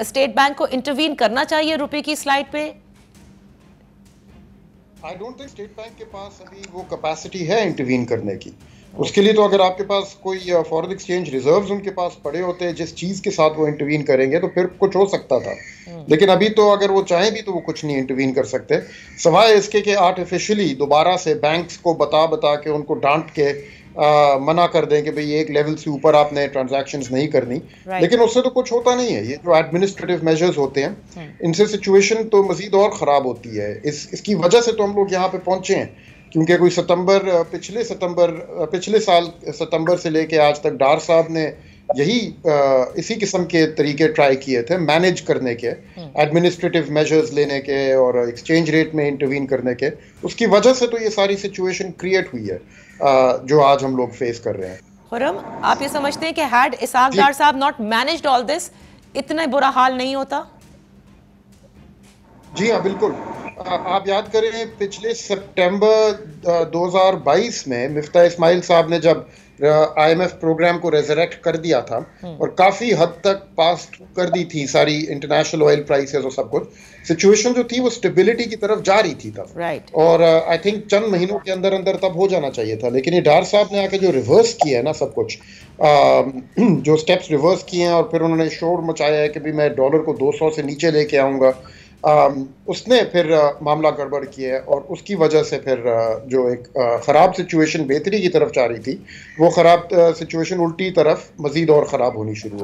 State bank को intervene करना चाहिए रुपए की स्लाइड पे? I don't think state bank के पास अभी वो कैपेसिटी है इंटरवीन करने की। उसके लिए तो अगर आपके पास कोई फॉरेन एक्सचेंज रिजर्व्स उनके पास पड़े होते हैं जिस चीज़ के साथ वो इंटरवीन करेंगे तो फिर कुछ हो सकता था। लेकिन अभी तो अगर वो चाहें भी तो वो कुछ नहीं इंटरवीन कर सकते, सवाए इसके कि आर्टिफिशियली दोबारा से बैंक्स को बता बता के उनको डांट के मना कर दें कि भाई एक लेवल से ऊपर आपने ट्रांजैक्शंस नहीं करनी। लेकिन उससे तो कुछ होता नहीं है। ये जो एडमिनिस्ट्रेटिव मेजर्स होते हैं इनसे सिचुएशन तो मजीद और ख़राब होती है। इसकी वजह से तो हम लोग यहाँ पे पहुंचे हैं, क्योंकि कोई पिछले साल सितंबर से लेके आज तक डार साहब ने यही इसी किस्म के तरीके ट्राई किए थे मैनेज करने के, एडमिनिस्ट्रेटिव मेजर्स लेने के और एक्सचेंज रेट में इंटरवीन करने के। उसकी वजह से तो ये सारी सिचुएशन क्रिएट हुई है जो आज हम लोग फेस कर रहे हैं। खुर्रम, आप ये समझते हैं कि हैड इसहाक डार साहब नॉट मैनेज्ड ऑल दिस, इतना बुरा हाल नहीं होता? जी हाँ, बिल्कुल। आप याद करें पिछले सितंबर 2022 में मिफ्ता इस्माइल साहब ने जब IMF प्रोग्राम को रेजरेक्ट कर दिया था और काफी हद तक पास कर दी थी सारी इंटरनेशनल ऑयल प्राइसेस और सब कुछ, सिचुएशन जो थी वो स्टेबिलिटी की तरफ जा रही थी तब। और आई थिंक चंद महीनों के अंदर अंदर तब हो जाना चाहिए था। लेकिन ये डार साहब ने आके जो रिवर्स किया है ना सब कुछ, जो स्टेप्स रिवर्स किए हैं और फिर उन्होंने शोर मचाया है कि भी मैं डॉलर को 200 से नीचे लेके आऊंगा, उसने फिर मामला गड़बड़ किया है और उसकी वजह से फिर जो एक ख़राब सिचुएशन बेहतरी की तरफ जा रही थी वो ख़राब सिचुएशन उल्टी तरफ मज़ीद और ख़राब होनी शुरू